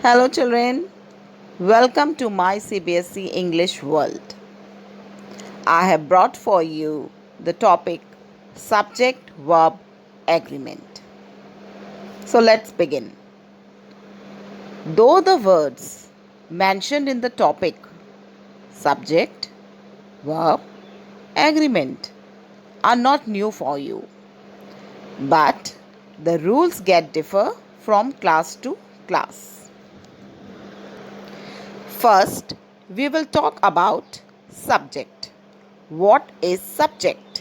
Hello, children. Welcome to my CBSE English world. I have brought for you the topic subject verb agreement. So let's begin. Though the words mentioned in the topic subject, verb, agreement are not new for you, but the rules get differ from class to class. First, we will talk about subject. What is subject?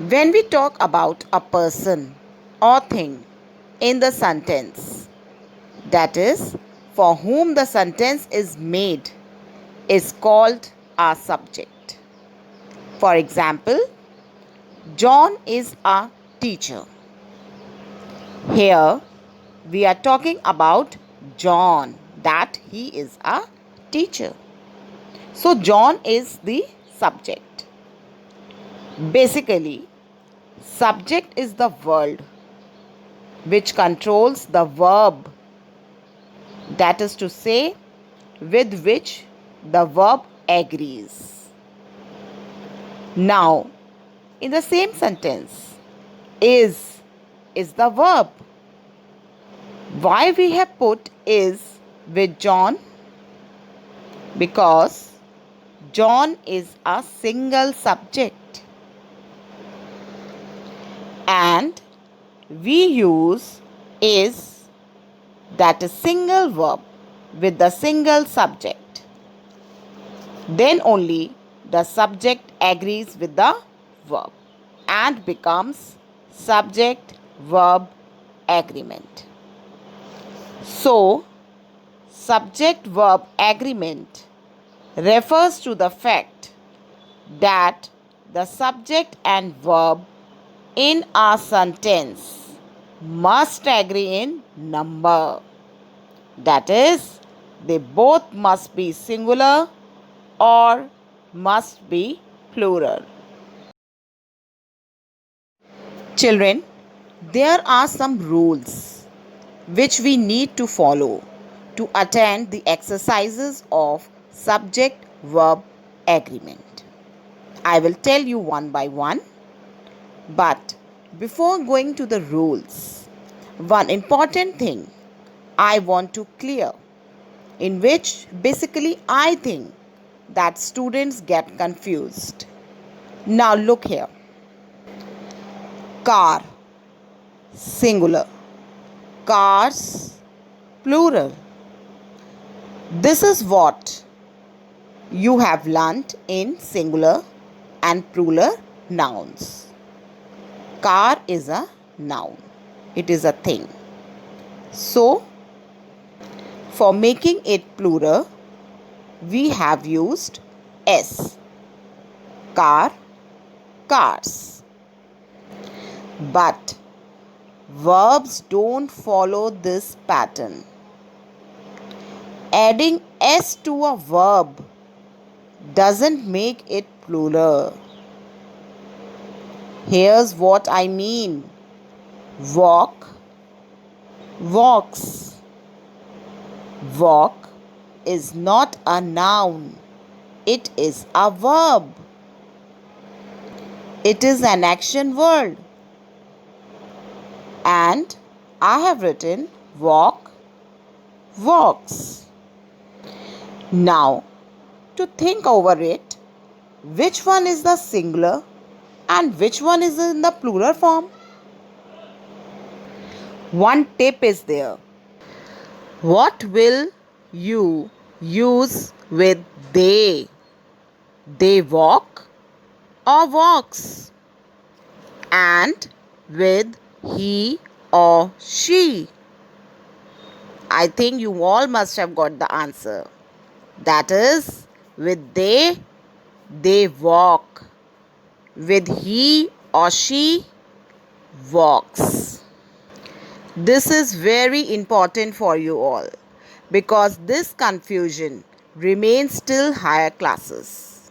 When we talk about a person or thing in the sentence, that is, for whom the sentence is made, is called a subject. For example, John is a teacher. Here, we are talking about John, that he is a teacher. So, John is the subject. Basically, subject is the word which controls the verb, that is to say, with which the verb agrees. Now, in the same sentence, is the verb. Why we have put is with John? Because John is a single subject. And we use is, that is single verb with the single subject. Then only the subject agrees with the verb and becomes subject verb agreement. So, subject verb agreement refers to the fact that the subject and verb in a sentence must agree in number. That is, they both must be singular or must be plural. Children, there are some rules which we need to follow to attend the exercises of subject verb agreement. I will tell you one by one. But before going to the rules, one important thing I want to clear, in which basically I think that students get confused. Now look here. Car, singular. Cars, plural. This is what you have learnt in singular and plural nouns. Car is a noun. It is a thing. So, for making it plural, we have used S. Car, cars. But verbs don't follow this pattern. Adding S to a verb doesn't make it plural. Here's what I mean. Walk, walks. Walk is not a noun. It is a verb. It is an action word. And I have written walk, walks. Now, to think over it, which one is the singular and which one is in the plural form? One tip is there. What will you use with they? They walk or walks? And with he or she? I think you all must have got the answer. That is, with they walk. With he or she, walks. This is very important for you all because this confusion remains till higher classes.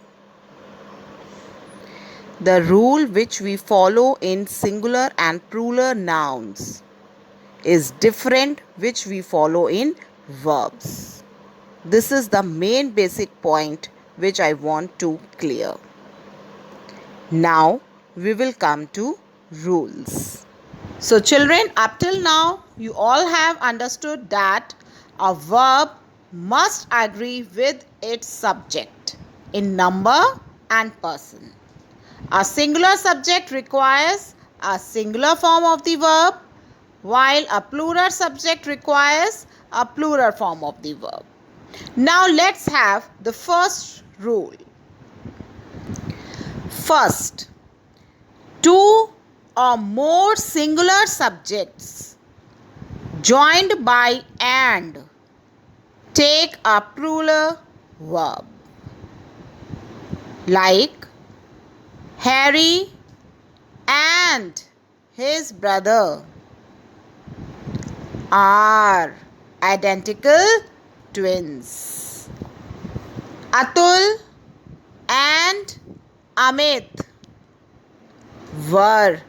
The rule which we follow in singular and plural nouns is different which we follow in verbs. This is the main basic point which I want to clear. Now we will come to rules. So children, up till now you all have understood that a verb must agree with its subject in number and person. A singular subject requires a singular form of the verb, while a plural subject requires a plural form of the verb. Now let's have the first rule. First, two or more singular subjects joined by and take a plural verb. Like Harry and his brother are identical twins. Atul and Amit were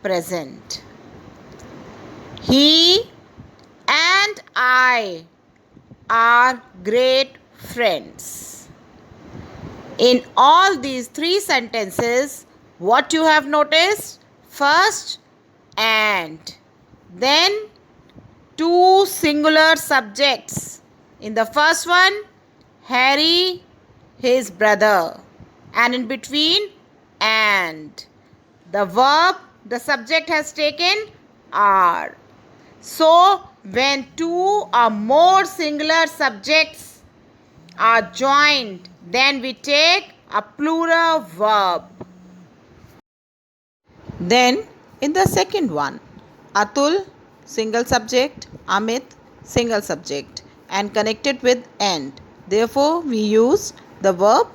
present. He and I are great friends. In all these three sentences, what you have noticed? First, and. Then, two singular subjects. In the first one, Harry, his brother. And in between, and. The verb, the subject has taken are. So, when two or more singular subjects are joined, then we take a plural verb. Then, in the second one, Atul, single subject, Amit, single subject, and connected with and. Therefore, we use the verb.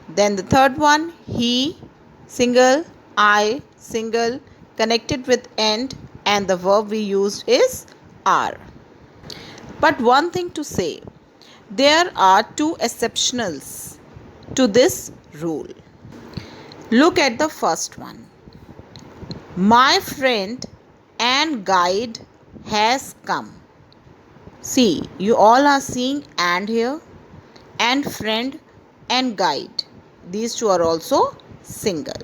Then the third one, he, single, I, single, connected with and the verb we used is are. But one thing to say, there are two exceptionals to this rule. Look at the first one. My friend and guide has come. See, you all are seeing and here, and friend and guide. These two are also single.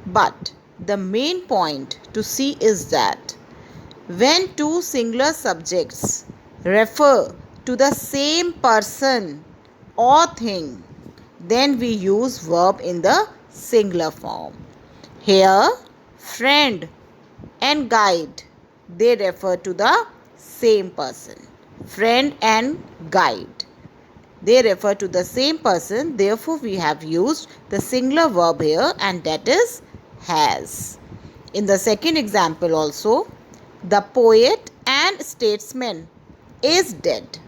But the main point to see is that when two singular subjects refer to the same person or thing, then we use verb in the singular form. Here, friend and guide, they refer to the same person. Friend and guide, they refer to the same person. Therefore, we have used the singular verb here, and that is has. In the second example also, the poet and statesman is dead.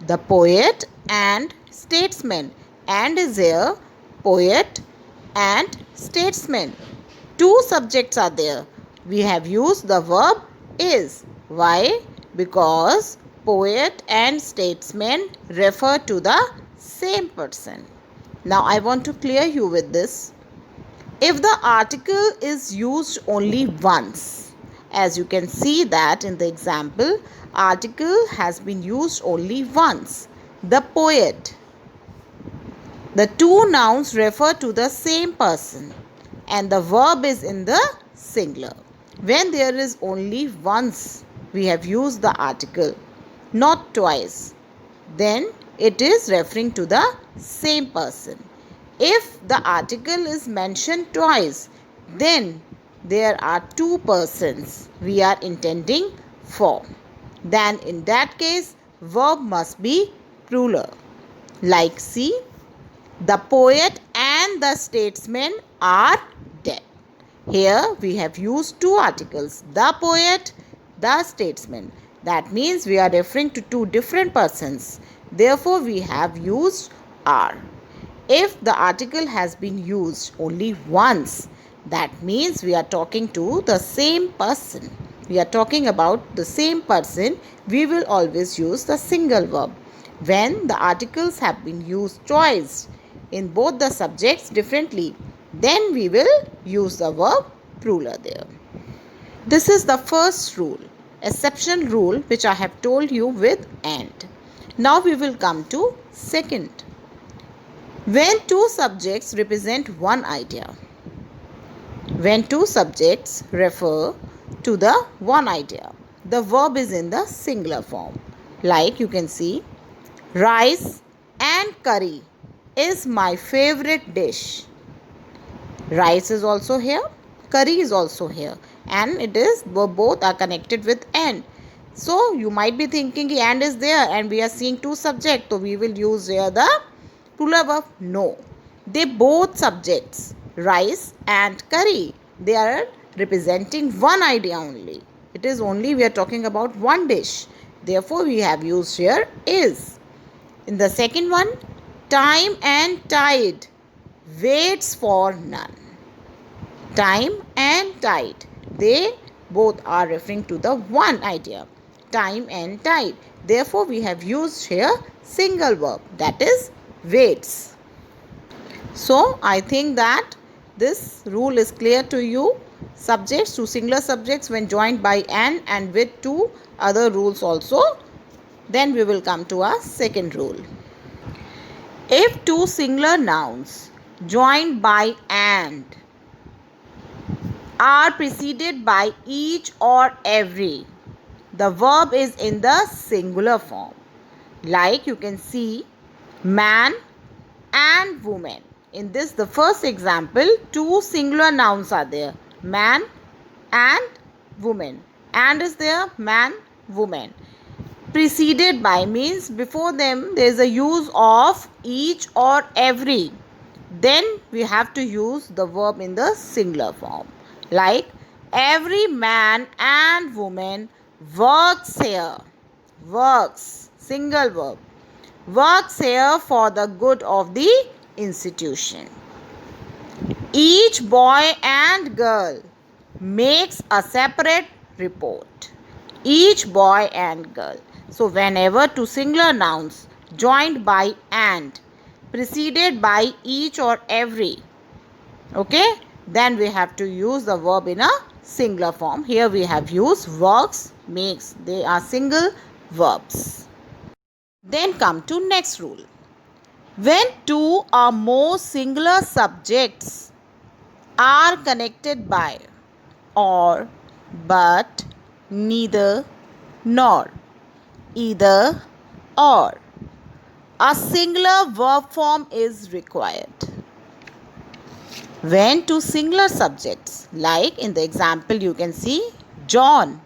The poet and statesman, and is here poet and statesman. Two subjects are there. We have used the verb is. Why? Because poet and statesman refer to the same person. Now I want to clear you with this. If the article is used only once, as you can see that in the example, article has been used only once. The poet. The two nouns refer to the same person and the verb is in the singular. When there is only once we have used the article, not twice, then it is referring to the same person. If the article is mentioned twice, then there are two persons we are intending for. Then in that case, verb must be plural. Like see, the poet and the statesman are dead. Here we have used two articles, the poet, the statesman. That means we are referring to two different persons. Therefore, we have used are. If the article has been used only once, that means we are talking to the same person. We are talking about the same person. We will always use the single verb. When the articles have been used twice in both the subjects differently, then we will use the verb plural there. This is the first rule, exception rule, which I have told you with and. Now we will come to second. When two subjects represent one idea. When two subjects refer to the one idea, the verb is in the singular form. Like you can see, rice and curry is my favorite dish. Rice is also here, curry is also here, and it is both are connected with and. So you might be thinking and is there and we are seeing two subjects, so we will use here the plural verb. No, they both subjects, rice and curry, they are representing one idea only. It is only we are talking about one dish. Therefore we have used here is. In the second one, time and tide waits for none. Time and tide, they both are referring to the one idea, time and tide. Therefore we have used here single verb, that is waits. So I think that this rule is clear to you. Subjects to singular subjects when joined by and with two other rules also. Then we will come to our second rule. If two singular nouns joined by and are preceded by each or every, the verb is in the singular form. Like you can see, man and woman. In this, the first example, two singular nouns are there, man and woman. And is there, man, woman. Preceded by means before them there is a use of each or every. Then we have to use the verb in the singular form. Like, every man and woman works here. Works, single verb. Works here for the good of the institution. Each boy and girl makes a separate report. Each boy and girl. So whenever two singular nouns joined by and, preceded by each or every, okay, then we have to use the verb in a singular form. Here we have used works, makes. They are single verbs. Then come to next rule. When two or more singular subjects are connected by or, but, neither, nor, either, or, a singular verb form is required. When two singular subjects, like in the example you can see, John,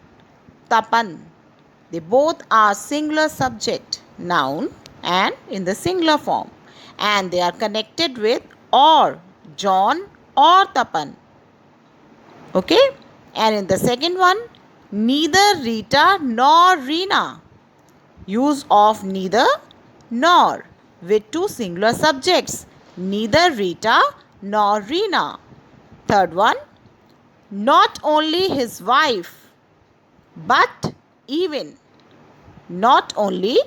Tapan, they both are singular subject, noun, and in the singular form, and they are connected with or, John or Tapan. Okay, and in the second one, neither Rita nor Reena. Use of neither nor with two singular subjects, neither Rita nor Reena. Third one, not only his wife, but even. Not only,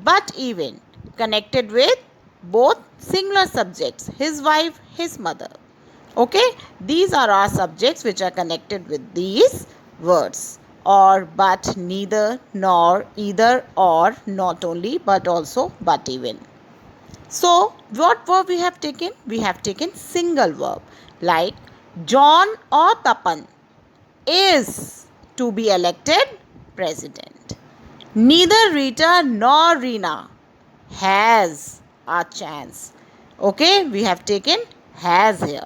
but even. Connected with both singular subjects, his wife, his mother. Okay, these are our subjects which are connected with these words. Or, but, neither, nor, either, or, not only, but also, but even. So, what verb we have taken? We have taken single verb. Like, John or Tapan is to be elected president. Neither Rita nor Reena has a chance. Okay, we have taken has here.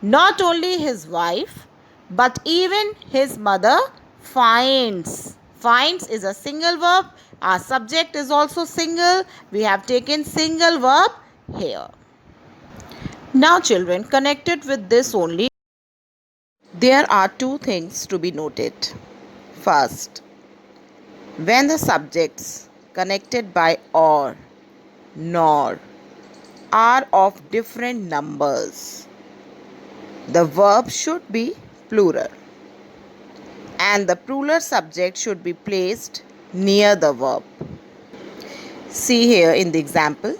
Not only his wife, but even his mother finds. Finds is a single verb. Our subject is also single. We have taken single verb here. Now children, connected with this only, there are two things to be noted. First, when the subjects connected by or, nor are of different numbers, the verb should be plural and the plural subject should be placed near the verb. See here in the example,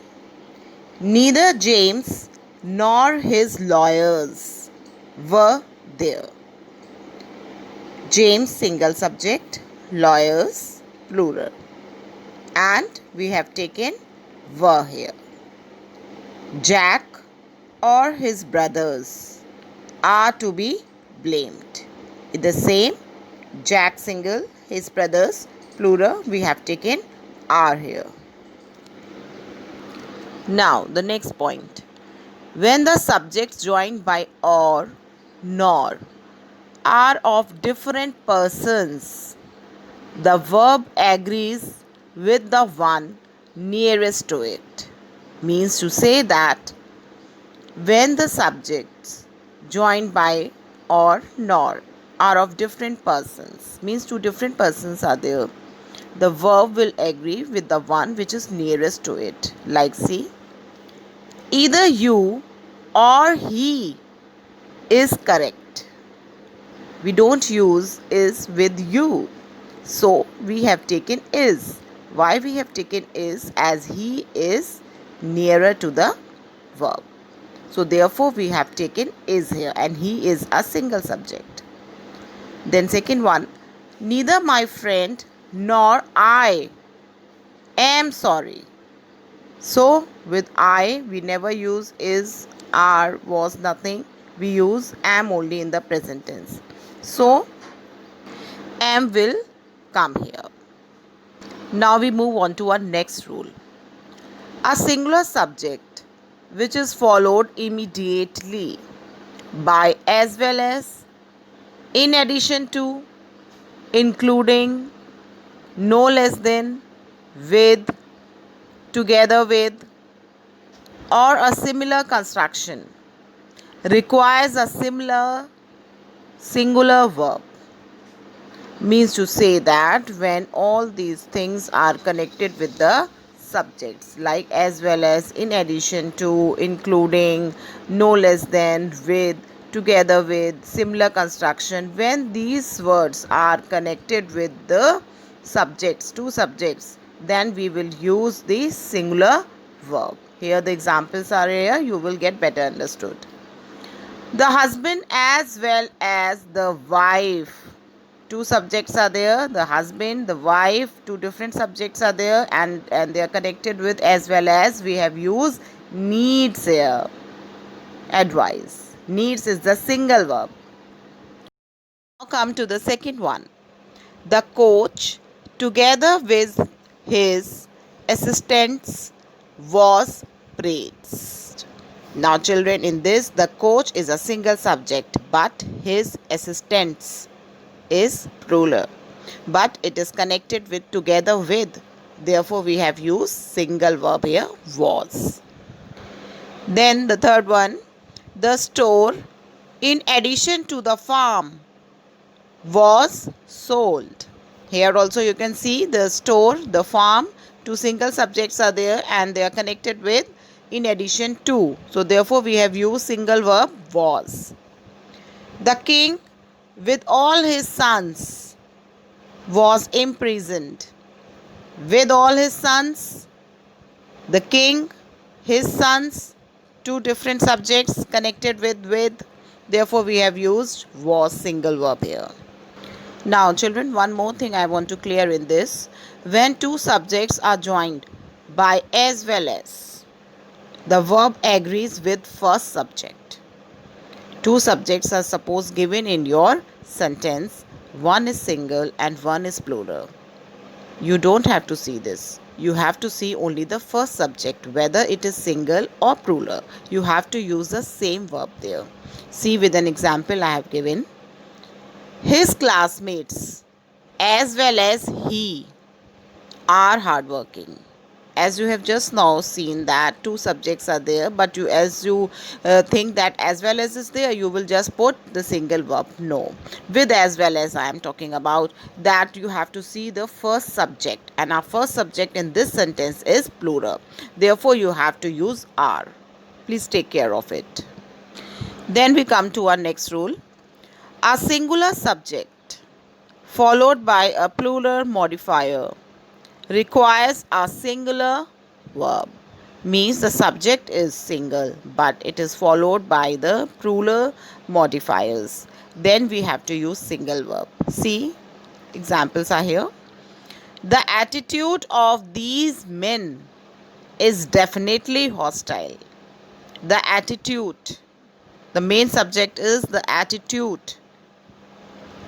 neither James nor his lawyers were there. James, single subject. Lawyers, plural. And we have taken were here. Jack or his brothers are to be blamed. It's the same. Jack, single, his brothers, plural. We have taken are here. Now, the next point. When the subjects joined by or, nor are of different persons, the verb agrees with the one nearest to it. Means to say that when the subjects joined by or nor are of different persons, means two different persons are there, the verb will agree with the one which is nearest to it. Like, see, either you or he is correct. We don't use is with you. So we have taken is. Why we have taken is? As he is nearer to the verb. So therefore we have taken is here, and he is a single subject. Then second one, neither my friend nor I am sorry. So with I we never use is, are, was, nothing. We use am only in the present tense. So am will come here. Now we move on to our next rule. A singular subject which is followed immediately by as well as, in addition to, including, no less than, with, together with, or a similar construction requires a similar singular verb. Means to say that when all these things are connected with the subjects, like as well as, in addition to, including, no less than, with, together with, similar construction, when these words are connected with the subjects, two subjects, then we will use the singular verb. Here the examples are here, you will get better understood. The husband as well as the wife. Two subjects are there, the husband, the wife, two different subjects are there, and they are connected with as well as. We have used needs here. Advice. Needs is the single verb. Now come to the second one. The coach, together with his assistants, was praised. Now children, in this the coach is a single subject, but his assistants is plural, but it is connected with together with. Therefore we have used single verb here, was. Then the third one, the store, in addition to the farm, was sold. Here also you can see the store, the farm, two single subjects are there, and they are connected with in addition to. So therefore we have used single verb, was. The king with all his sons was imprisoned. With all his sons, the king, his sons, two different subjects connected with. Therefore we have used was single verb here. Now children, one more thing I want to clear in this. When two subjects are joined by as well as, the verb agrees with first subject. Two subjects are suppose given in your sentence. One is single and one is plural. You don't have to see this. You have to see only the first subject, whether it is single or plural. You have to use the same verb there. See with an example I have given. His classmates as well as he are hardworking. As you have just now seen that two subjects are there, but as you think that as well as is there, you will just put the single verb. No, with as well as I am talking about, that you have to see the first subject, and our first subject in this sentence is plural. Therefore you have to use are. Please take care of it. Then we come to our next rule. A singular subject followed by a plural modifier requires a singular verb. Means the subject is single, but it is followed by the plural modifiers. then we have to use single verb. See, examples are here. The attitude of these men is definitely hostile. The attitude, the main subject is the attitude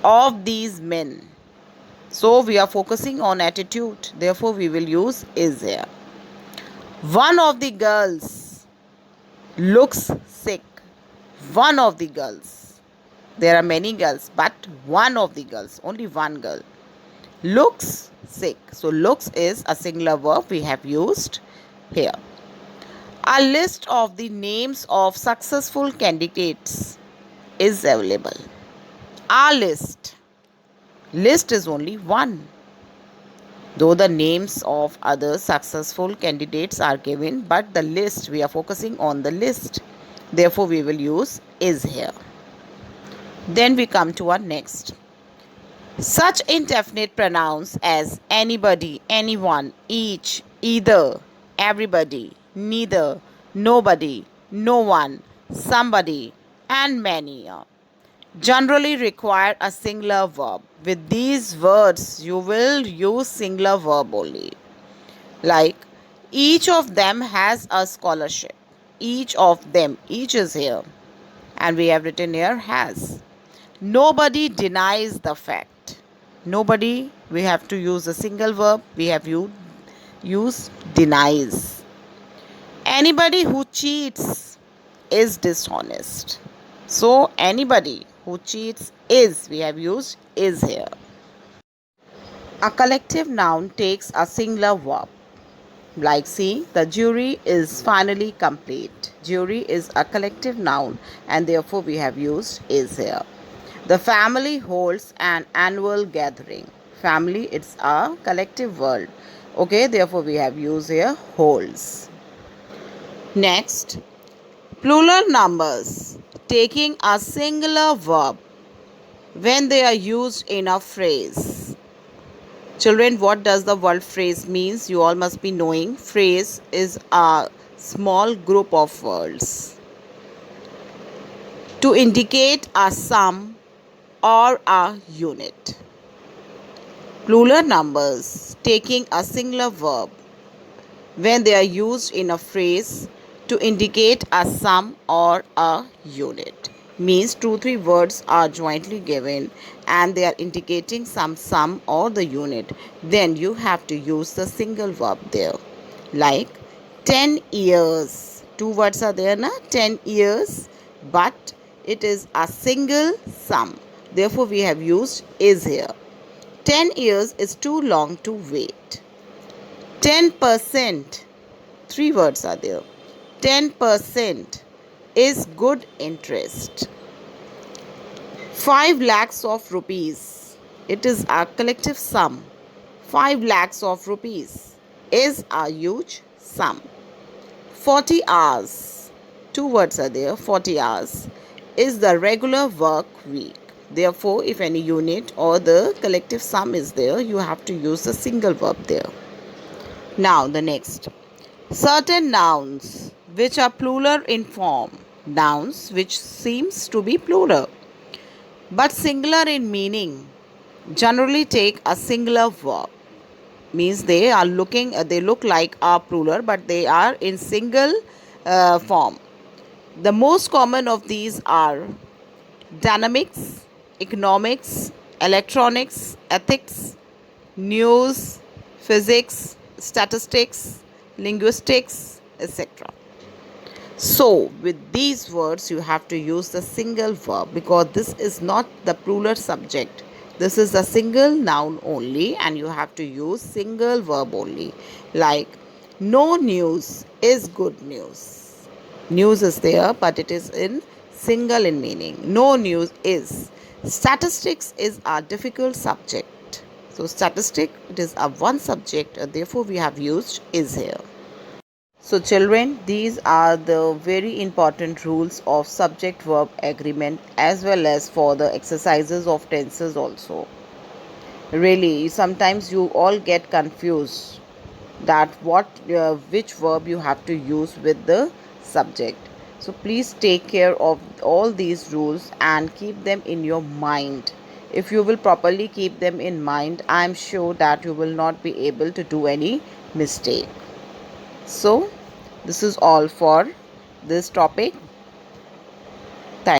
of these men. So we are focusing on attitude, therefore we will use is here. One of the girls looks sick. One of the girls. There are many girls, but one of the girls, only one girl, looks sick. So looks is a singular verb we have used here. A list of the names of successful candidates is available. A list. List is only one. Though the names of other successful candidates are given, but the list, we are focusing on the list. Therefore, we will use is here. Then we come to our next. Such indefinite pronouns as anybody, anyone, each, either, everybody, neither, nobody, no one, somebody, and many generally require a singular verb. With these words, you will use singular verb only. Like, each of them has a scholarship. Each of them, each is here. And we have written here has. Nobody denies the fact. Nobody, we have to use a single verb. We have use denies. Anybody who cheats is dishonest. So anybody who cheats is, we have used is here. A collective noun takes a singular verb. Like, see, the jury is finally complete. Jury is a collective noun and therefore we have used is here. The family holds an annual gathering. Family, it's a collective word. Okay, therefore we have used here holds. Next, plural numbers taking a singular verb when they are used in a phrase. Children, what does the word phrase means? You all must be knowing. Phrase is a small group of words to indicate a sum or a unit. Plural numbers taking a singular verb when they are used in a phrase to indicate a sum or a unit. Means 2-3 words are jointly given and they are indicating some sum or the unit. Then you have to use the single verb there. Like 10 years. 2 words are there, na? 10 years. But it is a single sum. Therefore, we have used is here. 10 years is too long to wait. 10%. 3 words are there. 10% is good interest. 5 lakhs of rupees. It is a collective sum. 5 lakhs of rupees is a huge sum. 40 hours. 2 words are there. 40 hours is the regular work week. Therefore, if any unit or the collective sum is there, you have to use a single verb there. Now, the next. Certain nouns which are plural in form. Nouns which seems to be plural but singular in meaning generally take a singular verb. Means they look like a plural but they are in single form. The most common of these are dynamics, economics, electronics, ethics, news, physics, statistics, linguistics, etc. So, with these words, you have to use the single verb because this is not the plural subject. This is a single noun only and you have to use single verb only. Like, no news is good news. News is there but it is in single in meaning. No news is. Statistics is a difficult subject. So, statistic, it is a one subject and therefore we have used is here. So children, these are the very important rules of subject-verb agreement as well as for the exercises of tenses also. Really, sometimes you all get confused that which verb you have to use with the subject. So please take care of all these rules and keep them in your mind. If you will properly keep them in mind, I am sure that you will not be able to do any mistake. So, this is all for this topic.